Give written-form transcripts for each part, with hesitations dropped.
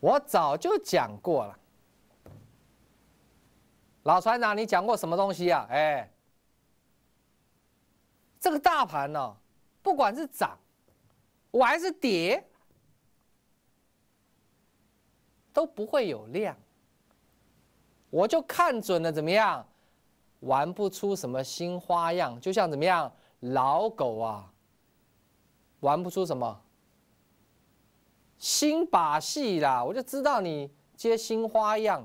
我早就讲过了。老船长，你讲过什么东西啊？哎，这个大盘呢，不管是涨，我还是跌，都不会有量。我就看准了怎么样，玩不出什么新花样，就像怎么样，老狗啊，玩不出什么新把戏啦，我就知道你接新花样。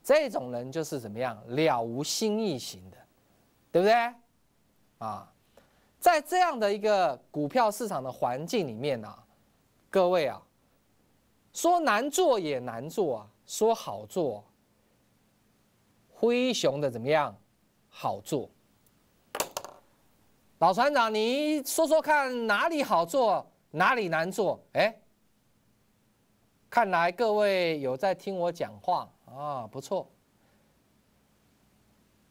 这种人就是怎么样，了无新意型的，对不对？啊，在这样的一个股票市场的环境里面啊，各位啊，说难做也难做啊，说好做，灰熊的怎么样，好做。老船长，你说说看，哪里好做，哪里难做？哎，看来各位有在听我讲话啊，不错。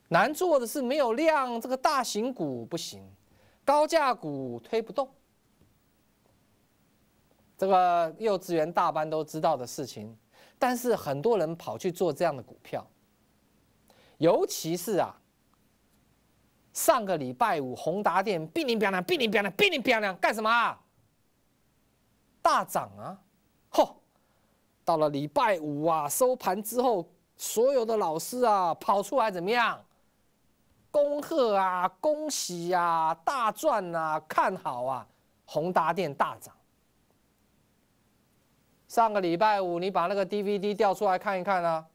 难做的是没有量，这个大型股不行，高价股推不动。这个幼稚园大班都知道的事情，但是很多人跑去做这样的股票，尤其是啊，上个礼拜五宏达电乒铃乓啷乒铃乓啷乒铃乓啷干什么啊？大涨啊！嚯，到了礼拜五啊，收盘之后，所有的老师啊跑出来怎么样？恭贺啊，恭喜啊，大赚啊，看好啊，宏达电大涨。上个礼拜五，你把那个 DVD 调出来看一看啊，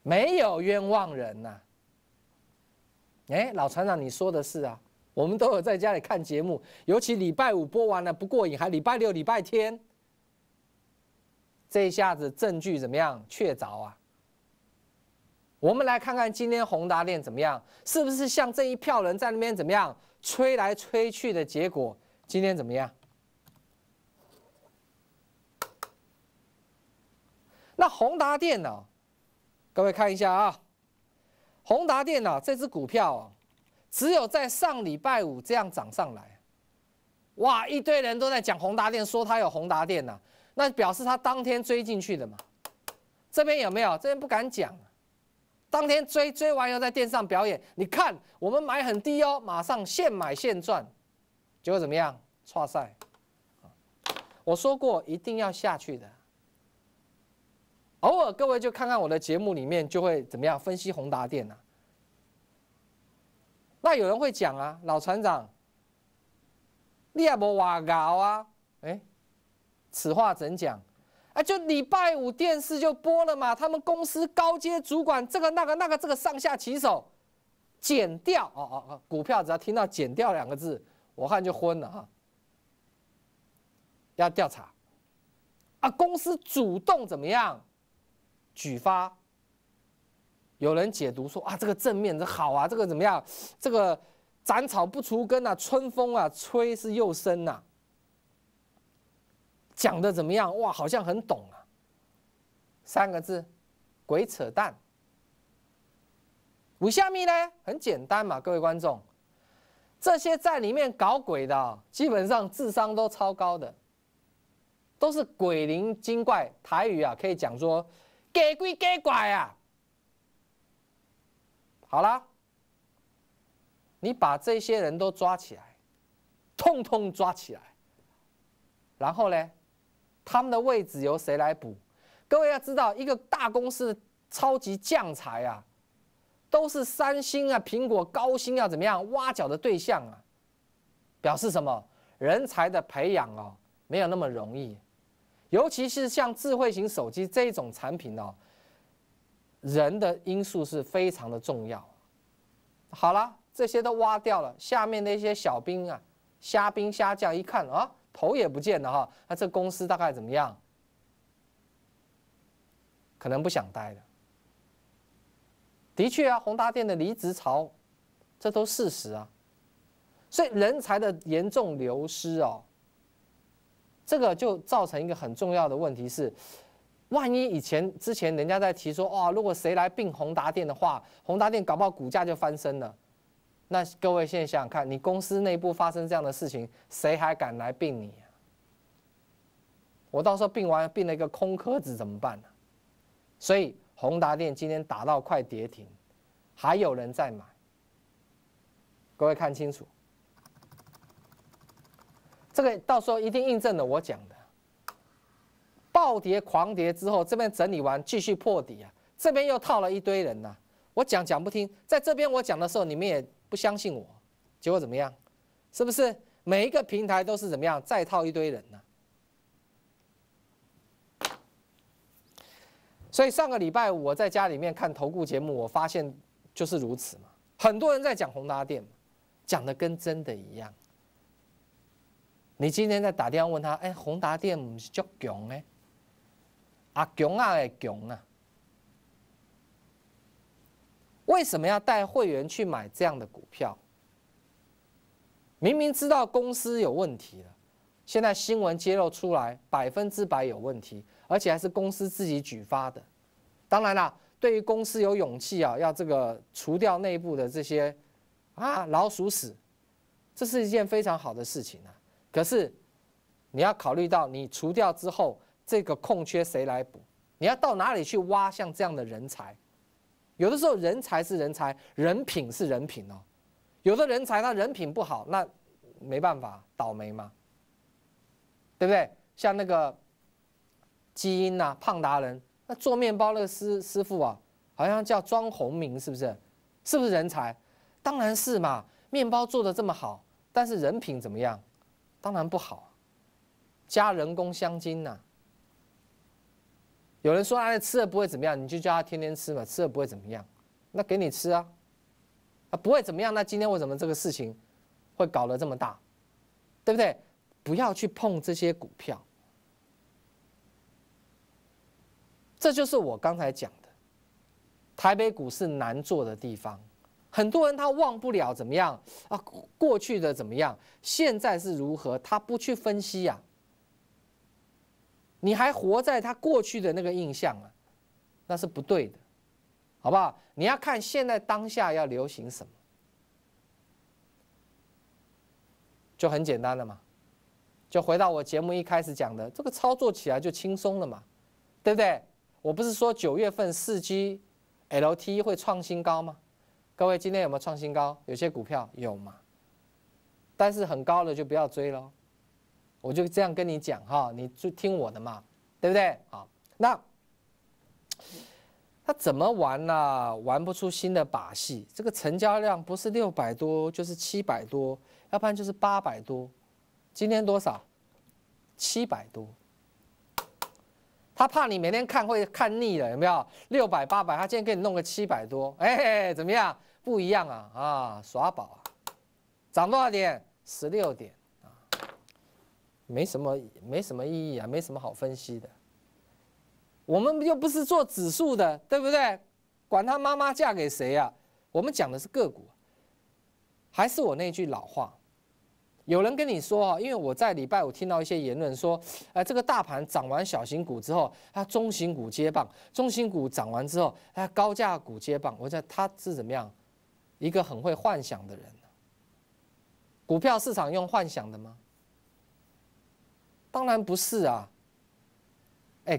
没有冤枉人呐、哎，老船长，你说的是啊，我们都有在家里看节目，尤其礼拜五播完了不过瘾，还礼拜六、礼拜天，这一下子证据怎么样？确凿啊！我们来看看今天宏达电怎么样，是不是像这一票人在那边怎么样吹来吹去的结果？今天怎么样？那宏达电呢？各位看一下啊，宏达电呢这只股票啊，只有在上礼拜五这样涨上来，哇，一堆人都在讲宏达电，说它有宏达电呐，那表示他当天追进去的嘛。这边有没有？这边不敢讲。当天追完以后在电视上表演，你看我们买很低哦，马上现买现赚，结果怎么样？挫赛。我说过一定要下去的。偶尔各位就看看我的节目里面就会怎么样分析宏达电啊。那有人会讲啊，老船长，你也没话搞啊？哎，此话怎讲？啊，就礼拜五电视就播了嘛，他们公司高阶主管这个那个这个上下其手，减掉股票只要听到减掉两个字，我看就昏了哈。要调查啊，公司主动怎么样举发？有人解读说啊，这个正面这好啊，这个怎么样？这个斩草不除根啊，春风啊吹是又生呐。讲的怎么样？哇，好像很懂啊。三个字，鬼扯淡。为什么呢？很简单嘛，各位观众，这些在里面搞鬼的，基本上智商都超高的，都是鬼灵精怪。台语啊，可以讲说假鬼假怪啊。好啦，你把这些人都抓起来，通通抓起来，然后呢？他们的位置由谁来补？各位要知道，一个大公司的超级将才啊，都是三星啊、苹果、高薪要怎么样挖角的对象啊。表示什么？人才的培养哦，没有那么容易。尤其是像智慧型手机这种产品哦，人的因素是非常的重要。好了，这些都挖掉了，下面那些小兵啊、虾兵虾将一看啊。头也不见了哈，那这公司大概怎么样？可能不想待了。的确啊，宏达电的离职潮，这都事实啊。所以人才的严重流失哦，这个就造成一个很重要的问题是，万一之前人家在提说，哇，如果谁来并宏达电的话，宏达电搞不好股价就翻身了。那各位现在想想看，你公司内部发生这样的事情，谁还敢来并你啊？我到时候病了一个空壳子怎么办呢？所以宏达电今天打到快跌停，还有人在买。各位看清楚，这个到时候一定印证了我讲的，暴跌狂跌之后，这边整理完继续破底啊，这边又套了一堆人呐、啊。我讲不听，在这边我讲的时候，你们也不相信我，结果怎么样？是不是每一个平台都是怎么样再套一堆人呢、啊？所以上个礼拜五我在家里面看投顾节目，我发现就是如此嘛。很多人在讲宏达电，讲的跟真的一样。你今天在打电话问他，宏达电不是足强呢？啊强啊的强啊！为什么要带会员去买这样的股票？明明知道公司有问题了，现在新闻揭露出来100%有问题，而且还是公司自己举发的。当然啦，对于公司有勇气啊，要这个除掉内部的这些老鼠屎，这是一件非常好的事情啊。可是你要考虑到，你除掉之后，这个空缺谁来补？你要到哪里去挖像这样的人才？有的时候人才是人才，人品是人品哦。有的人才他人品不好，那没办法，倒霉嘛，对不对？像那个基因啊，胖达人，那做面包那个师傅啊，好像叫庄宏明，是不是？是不是人才？当然是嘛，面包做得这么好，但是人品怎么样？当然不好，加人工香精呐。有人说吃了不会怎么样，你就叫他天天吃嘛，吃了不会怎么样，那给你吃啊，不会怎么样，那今天为什么这个事情会搞得这么大，对不对？不要去碰这些股票，这就是我刚才讲的，台北股市难做的地方。很多人他忘不了怎么样啊，过去的怎么样，现在是如何，他不去分析啊。你还活在他过去的那个印象啊，那是不对的，好不好？你要看现在当下要流行什么，就很简单了嘛。就回到我节目一开始讲的，这个操作起来就轻松了嘛，对不对？我不是说9月份4G LTE 会创新高吗？各位今天有没有创新高？有些股票有嘛，但是很高的就不要追咯。我就这样跟你讲哈，你就听我的嘛，对不对？好，那他怎么玩呢？玩不出新的把戏。这个成交量不是600多，就是700多，要不然就是800多。今天多少？700多。他怕你每天看会看腻了，有没有？600、800，他今天给你弄个700多，怎么样？不一样啊，耍宝啊！涨多少点？16点。没什么意义啊，没什么好分析的。我们又不是做指数的，对不对？管他妈妈嫁给谁啊？我们讲的是个股。还是我那句老话，有人跟你说因为我在礼拜五听到一些言论说，这个大盘涨完小型股之后，中型股接棒，中型股涨完之后，高价股接棒。我觉得他是怎么样？一个很会幻想的人。股票市场用幻想的吗？当然不是啊！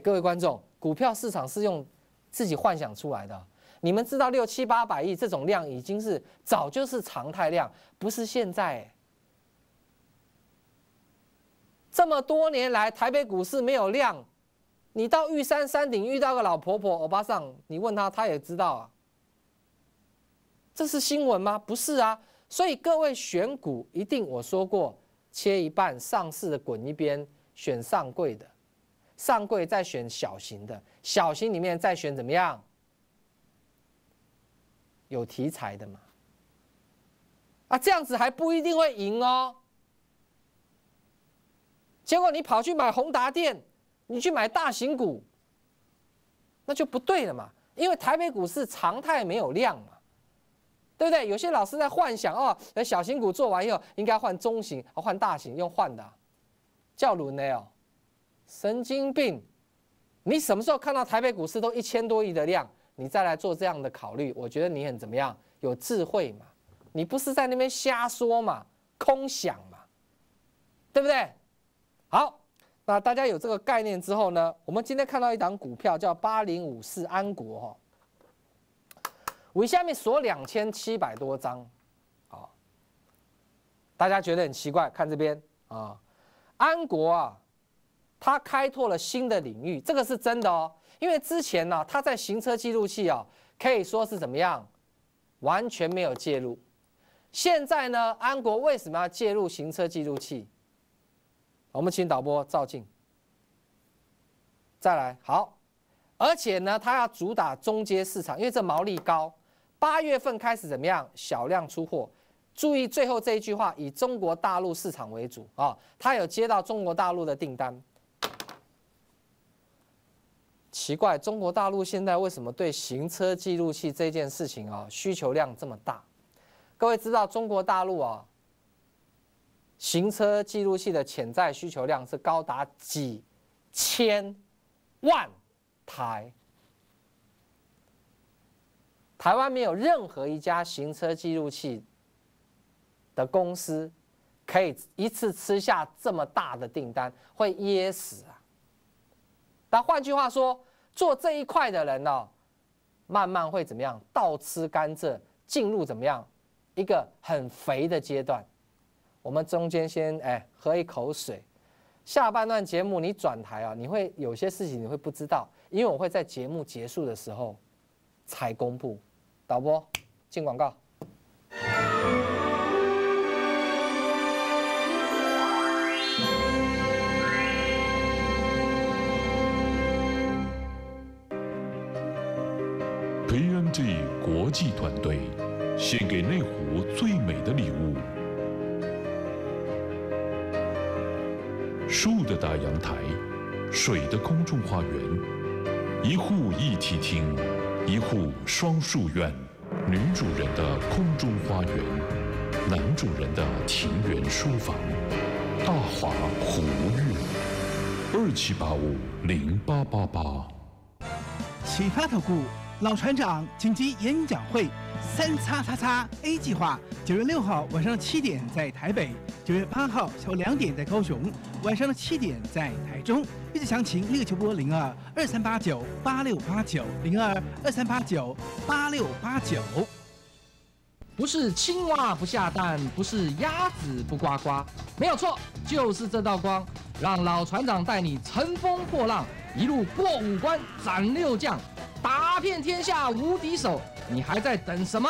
各位观众，股票市场是用自己幻想出来的。你们知道600、700、800亿这种量已经是早就是常态量，不是现在。这么多年来，台北股市没有量，你到玉山山顶遇到个老婆婆欧巴桑，你问他，他也知道啊。这是新闻吗？不是啊。所以各位选股一定我说过，切一半，上市的滚一边。选上柜的，上柜再选小型的，小型里面再选怎么样？有题材的嘛？这样子还不一定会赢哦。结果你跑去买宏达电，你去买大型股，那就不对了嘛。因为台北股市常态没有量嘛，对不对？有些老师在幻想小型股做完以后应该换中型，换大型，用换的。叫轮的哦，神经病！你什么时候看到台北股市都1000多亿的量，你再来做这样的考虑？我觉得你很怎么样？有智慧嘛？你不是在那边瞎说嘛？空想嘛？对不对？好，那大家有这个概念之后呢，我们今天看到一档股票叫8054安国哈，我下面锁2700多张，啊，大家觉得很奇怪，看这边啊，安国啊，它开拓了新的领域，这个是真的哦，因为之前呢，它在行车记录器啊，可以说是怎么样，完全没有介入。现在呢，安国为什么要介入行车记录器？我们请导播照镜，再来好，而且呢，它要主打中阶市场，因为这毛利高。8月份开始怎么样？小量出货。注意最后这一句话，以中国大陆市场为主啊，它有接到中国大陆的订单。奇怪，中国大陆现在为什么对行车记录器这件事情啊需求量这么大？各位知道中国大陆啊，行车记录器的潜在需求量是高达几千万台。台湾没有任何一家行车记录器的公司可以一次吃下这么大的订单，会噎死啊！那换句话说，做这一块的人呢，慢慢会怎么样？倒吃甘蔗，进入怎么样一个很肥的阶段。我们中间先喝一口水。下半段节目你转台啊，你会有些事情你会不知道，因为我会在节目结束的时候才公布。导播，进广告。PNG 国际团队献给内湖最美的礼物：树的大阳台，水的空中花园，一户一体厅，一户双树院，女主人的空中花园，男主人的庭园书房，大华湖悦，27850888。启发投顾老船长紧急演讲会，3XXX A 计划，9月6号晚上7点在台北，9月8号下午2点在高雄，晚上的7点在台中。预计详情立刻求拨0223898689，0223898689。不是青蛙不下蛋，不是鸭子不呱呱，没有错，就是这道光，让老船长带你乘风破浪，一路过5关斩6将，打遍天下无敌手。你还在等什么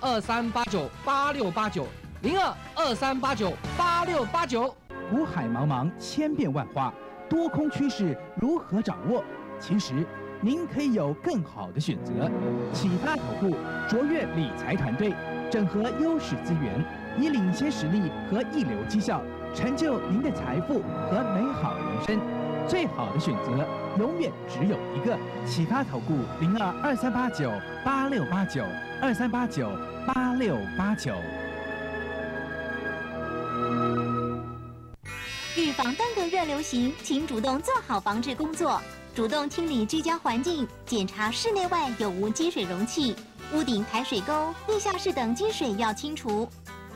？0223898689，0223898689。股海茫茫，千变万化，多空趋势如何掌握？其实您可以有更好的选择。启发投顾卓越理财团队，整合优势资源，以领先实力和一流绩效，成就您的财富和美好人生。最好的选择永远只有一个。启发投顾0223898689，23898689。预防登革热流行，请主动做好防治工作，主动清理居家环境，检查室内外有无积水容器，屋顶排水沟、地下室等积水要清除。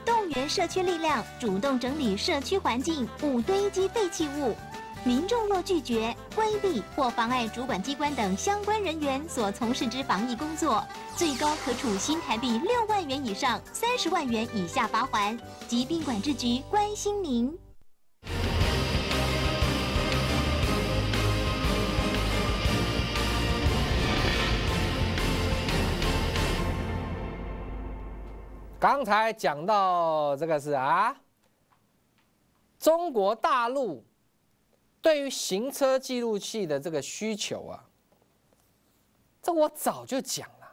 动员社区力量，主动整理社区环境，勿堆积废弃物。民众若拒绝、规避或妨碍主管机关等相关人员所从事之防疫工作，最高可处新台币6万元以上30万元以下罚锾。疾病管制局关心您。刚才讲到这个是中国大陆对于行车记录器的这个需求啊，这我早就讲了，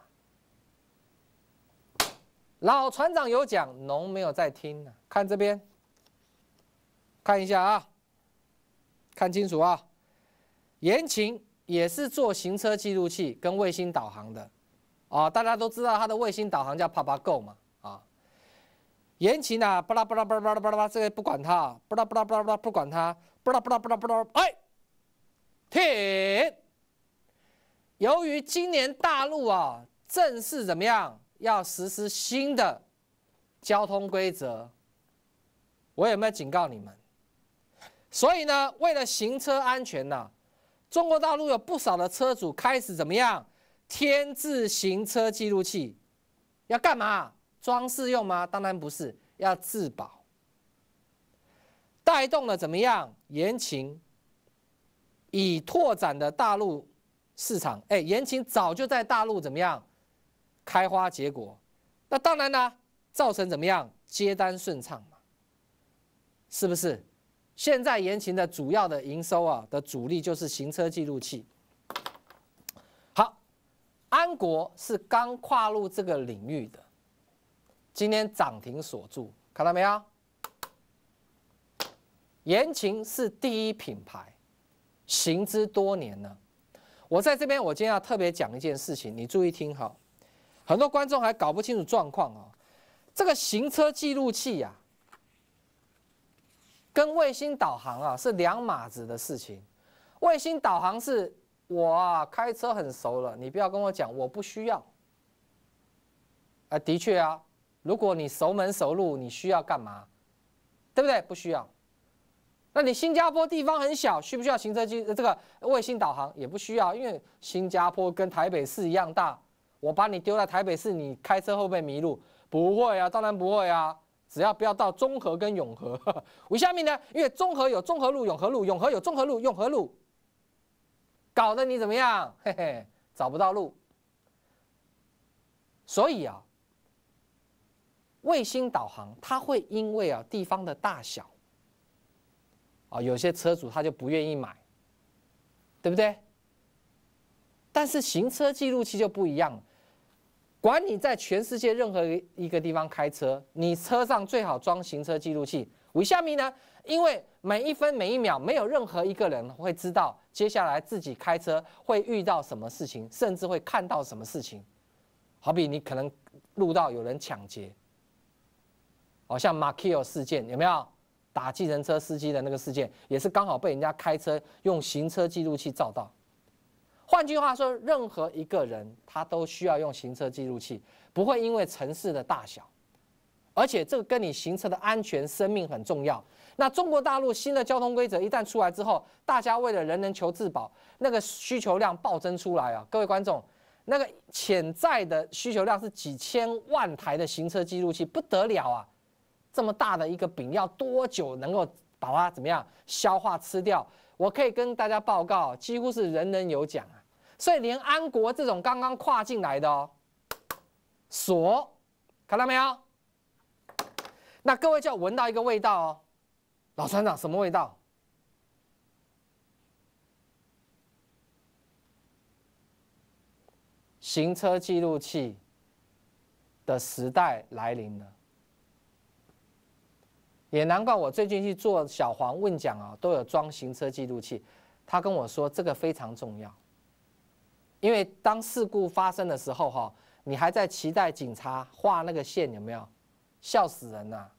老船长有讲，农没有在听啊。看这边，看一下啊，看清楚啊，严勤也是做行车记录器跟卫星导航的啊，大家都知道它的卫星导航叫 PapaGo 嘛。严勤啊，巴拉巴拉巴拉巴拉巴拉，这个不管他，巴拉巴拉巴拉巴拉不管他，巴拉巴拉巴拉巴拉，停！由于今年大陆啊正式怎么样，要实施新的交通规则，我有没有警告你们？所以呢，为了行车安全呢，中国大陆有不少的车主开始怎么样？添置行车记录器，要干嘛？装饰用吗？当然不是，要自保。带动了怎么样？言情已拓展的大陆市场，言情早就在大陆怎么样开花结果？那当然啦，造成怎么样接单顺畅嘛？是不是？现在言情的主要的营收的主力就是行车记录器。好，安国是刚跨入这个领域的，今天涨停锁住，看到没有？言情是第一品牌，行之多年了。我在这边，我今天要特别讲一件事情，你注意听哈。很多观众还搞不清楚状况哦。这个行车记录器呀，跟卫星导航是两码子的事情。卫星导航是我开车很熟了，你不要跟我讲我不需要。的确啊，如果你熟门熟路，你需要干嘛？对不对？不需要。那你新加坡地方很小，需不需要行车这个卫星导航？也不需要，因为新加坡跟台北市一样大。我把你丢在台北市，你开车会不会迷路？不会啊，当然不会啊。只要不要到中和跟永和。为什么呢？因为中和有中和路、永和路，永和有中和路、永和路，搞得你怎么样？嘿嘿，找不到路。所以啊，卫星导航它会因为地方的大小。有些车主他就不愿意买，对不对？但是行车记录器就不一样了，管你在全世界任何一个地方开车，你车上最好装行车记录器。为什么呢？因为每一分每一秒，没有任何一个人会知道接下来自己开车会遇到什么事情，甚至会看到什么事情。好比你可能录到有人抢劫，像马 Q 事件有没有？打计程车司机的那个事件，也是刚好被人家开车用行车记录器照到。换句话说，任何一个人他都需要用行车记录器，不会因为城市的大小，而且这个跟你行车的安全、生命很重要。那中国大陆新的交通规则一旦出来之后，大家为了人人求自保，那个需求量暴增出来啊！各位观众，那个潜在的需求量是几千万台的行车记录器，不得了啊！这么大的一个饼，要多久能够把它怎么样消化吃掉？我可以跟大家报告，几乎是人人有奖啊！所以连安国这种刚刚跨进来的锁，看到没有？那各位就要闻到一个味道哦，老船长，什么味道？行车记录器的时代来临了。也难怪我最近去做小黄问讲都有装行车记录器。他跟我说这个非常重要，因为当事故发生的时候你还在期待警察画那个线，有没有？笑死人呐！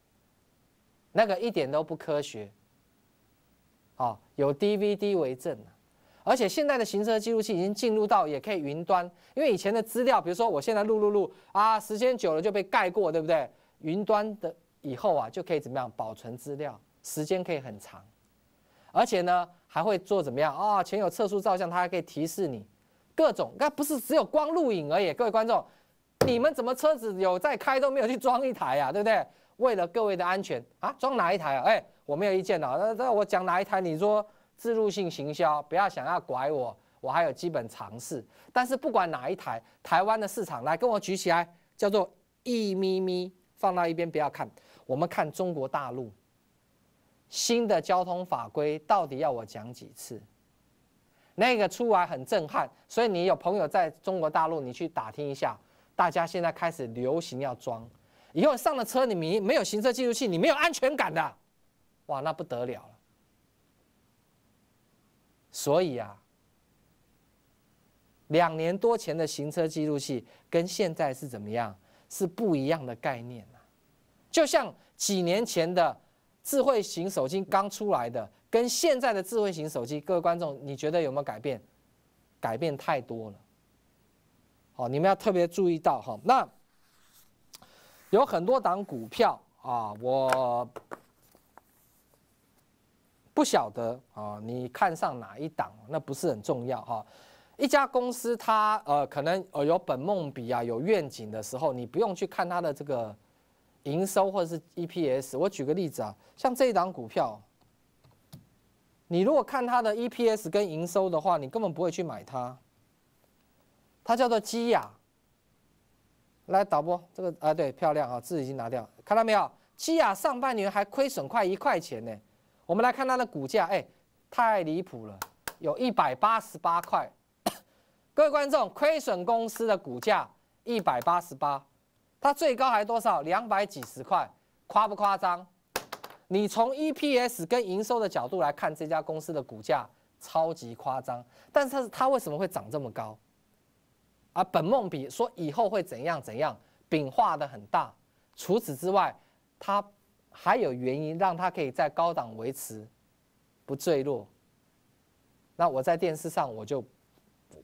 那个一点都不科学。有 DVD 为证而且现在的行车记录器已经进入到也可以云端，因为以前的资料，比如说我现在录时间久了就被盖过，对不对？云端的。以后就可以怎么样保存资料，时间可以很长，而且呢还会做怎么样前有测速照相，它还可以提示你各种，那不是只有光录影而已。各位观众，你们怎么车子有在开都没有去装一台对不对？为了各位的安全装哪一台我没有意见那我讲哪一台，你说置入性行销，不要想要拐我，我还有基本常识。但是不管哪一台，台湾的市场来跟我举起来，叫做1咪咪，放到一边不要看。我们看中国大陆新的交通法规到底要我讲几次？那个出来很震撼，所以你有朋友在中国大陆，你去打听一下，大家现在开始流行要装。以后上了车，你没有行车记录器，你没有安全感的，哇，那不得了了。所以2年多前的行车记录器跟现在是怎么样？是不一样的概念。就像几年前的智慧型手机刚出来的，跟现在的智慧型手机，各位观众，你觉得有没有改变？改变太多了。你们要特别注意到那有很多档股票我不晓得啊，你看上哪一档，那不是很重要哈。一家公司它可能有本梦比啊，有愿景的时候，你不用去看它的这个营收或者是 EPS。我举个例子啊，像这一档股票，你如果看它的 EPS 跟营收的话，你根本不会去买它。它叫做基亚。来导播这个对，漂亮啊，字已经拿掉，看到没有？基亚上半年还亏损快1块钱呢。我们来看它的股价，太离谱了，有188块。各位观众，亏损公司的股价188，它最高还多少？200几十块，夸不夸张？你从 EPS 跟营收的角度来看，这家公司的股价超级夸张。但是它为什么会涨这么高？而本梦比说以后会怎样怎样，饼画得很大。除此之外，它还有原因让它可以在高档维持不坠落。那我在电视上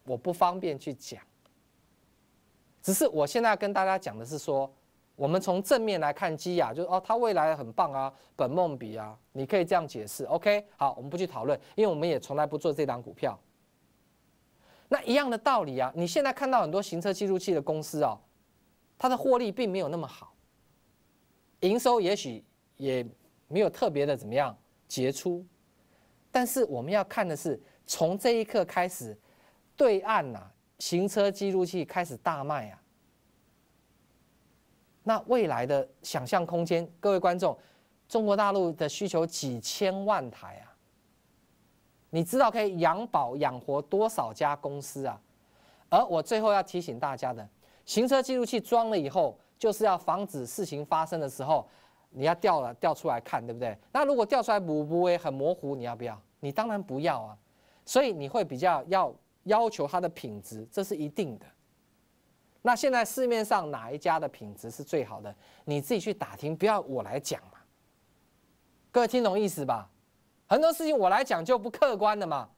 我不方便去讲，只是我现在跟大家讲的是说，我们从正面来看基亚，就是它未来很棒啊，本梦比啊，你可以这样解释 ，OK？ 好，我们不去讨论，因为我们也从来不做这档股票。那一样的道理啊，你现在看到很多行车记录器的公司啊，它的获利并没有那么好，营收也许也没有特别的怎么样杰出，但是我们要看的是从这一刻开始，对岸行车记录器开始大卖啊，那未来的想象空间，各位观众，中国大陆的需求几千万台啊。你知道可以养饱养活多少家公司啊？而我最后要提醒大家的，行车记录器装了以后，就是要防止事情发生的时候，你要调出来看，对不对？那如果调出来不会很模糊，你要不要？你当然不要啊。所以你会比较要求它的品质，这是一定的。那现在市面上哪一家的品质是最好的？你自己去打听，不要我来讲嘛。各位听懂意思吧？很多事情我来讲就不客观的嘛。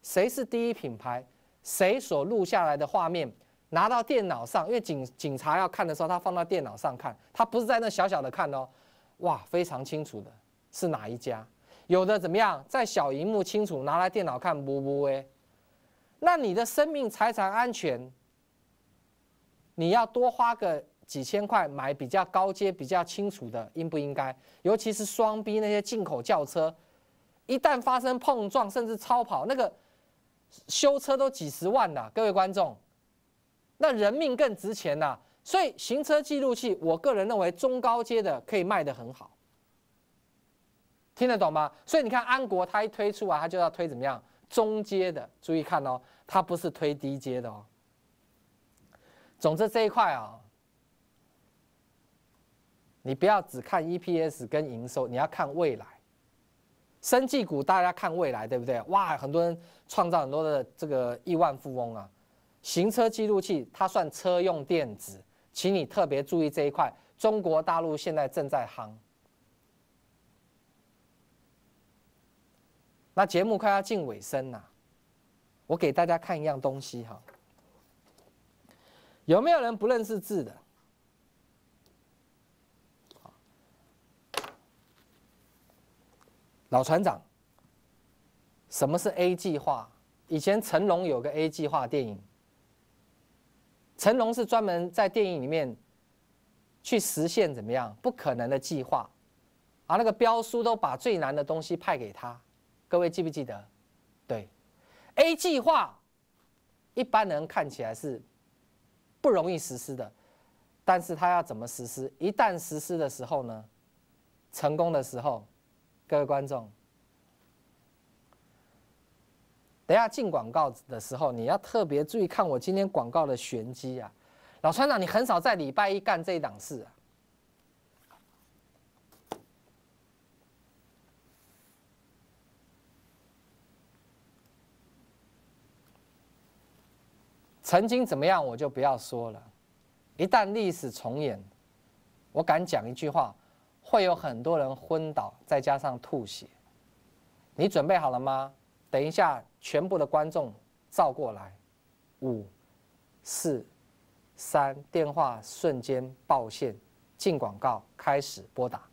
谁是第一品牌？谁所录下来的画面拿到电脑上？因为警察要看的时候，他放到电脑上看，他不是在那小小的看哦。哇，非常清楚的是哪一家？有的怎么样，在小荧幕清楚，拿来电脑看不那你的生命财产安全，你要多花个几千块买比较高阶、比较清楚的，应不应该？尤其是双 B 那些进口轿车。一旦发生碰撞，甚至超跑，那个修车都几十万的，各位观众，那人命更值钱呐。所以行车记录器，我个人认为中高阶的可以卖得很好，听得懂吗？所以你看安国它一推出来，它就要推怎么样？中阶的，注意看哦，它不是推低阶的哦。总之这一块啊，你不要只看 EPS 跟营收，你要看未来。生技股大家看未来，对不对？哇，很多人创造很多的这个亿万富翁啊。行车记录器它算车用电子，请你特别注意这一块。中国大陆现在正在夯。那节目快要进尾声了，我给大家看一样东西哈。有没有人不认识字的？老船长，什么是 A 计划？以前成龙有个 A 计划电影，成龙是专门在电影里面去实现怎么样不可能的计划，而那个标书都把最难的东西派给他。各位记不记得？对 ，A 计划一般人看起来是不容易实施的，但是他要怎么实施？一旦实施的时候呢，成功的时候。各位观众，等一下进广告的时候，你要特别注意看我今天广告的玄机啊！老船长，你很少在礼拜一干这一档事啊。曾经怎么样，我就不要说了。一旦历史重演，我敢讲一句话。会有很多人昏倒，再加上吐血。你准备好了吗？等一下，全部的观众照过来，5、4、3，电话瞬间爆线，进广告，开始拨打。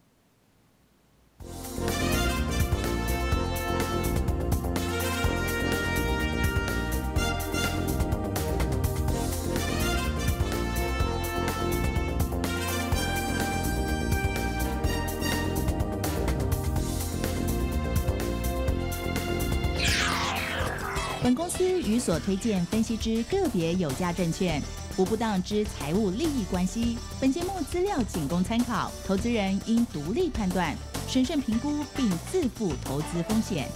本公司与所推荐分析之个别有价证券无不当之财务利益关系。本节目资料仅供参考，投资人应独立判断、审慎评估并自负投资风险。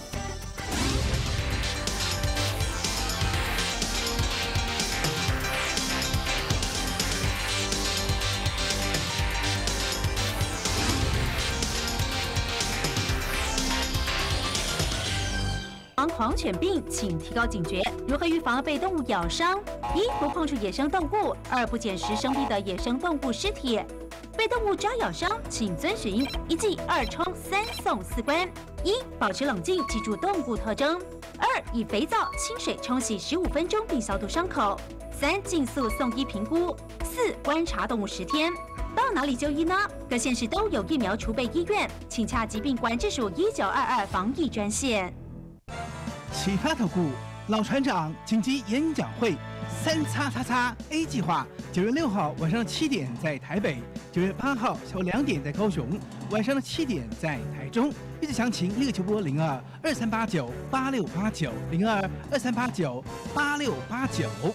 狂犬病，请提高警觉。如何预防被动物咬伤？一、不碰触野生动物；二、不捡拾生病的野生动物尸体。被动物抓咬伤，请遵循1记2冲3送4关。一、保持冷静，记住动物特征；二、以肥皂、清水冲洗15分钟并消毒伤口；三、尽速送医评估；四、观察动物10天。到哪里就医呢？各县市都有疫苗储备医院，请洽疾病管制署1922防疫专线。启发投顾老船长紧急演讲会，3XXA计划，9月6号晚上7点在台北，9月8号下午2点在高雄，晚上7点在台中。预计详情立刻求拨02-2389-8689，02-2389-8689。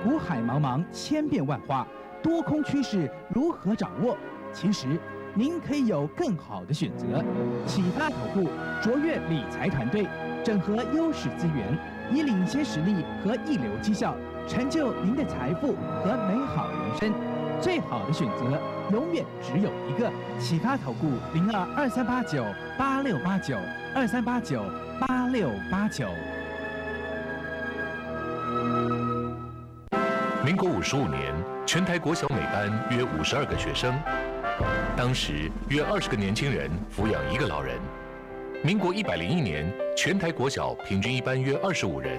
股海茫茫，千变万化，多空趋势如何掌握？其实您可以有更好的选择。启发投顾卓越理财团队，整合优势资源，以领先实力和一流绩效，成就您的财富和美好人生。最好的选择永远只有一个。启发投顾02-2389-8689，2389-8689。民国55年，全台国小每班约52个学生，当时约20个年轻人抚养1个老人。民国101年，全台国小平均一班约25人。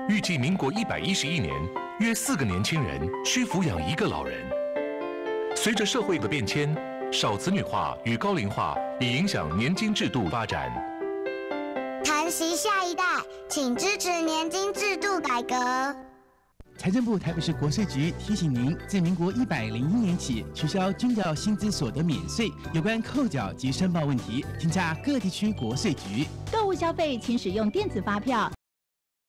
预计民国111年，约4个年轻人需抚养1个老人。随着社会的变迁，少子女化与高龄化已影响年金制度发展。疼惜下一代，请支持年金制度改革。财政部台北市国税局提醒您，自民国101年起取消军教薪资所得免税，有关扣缴及申报问题，请洽各地区国税局。购物消费请使用电子发票，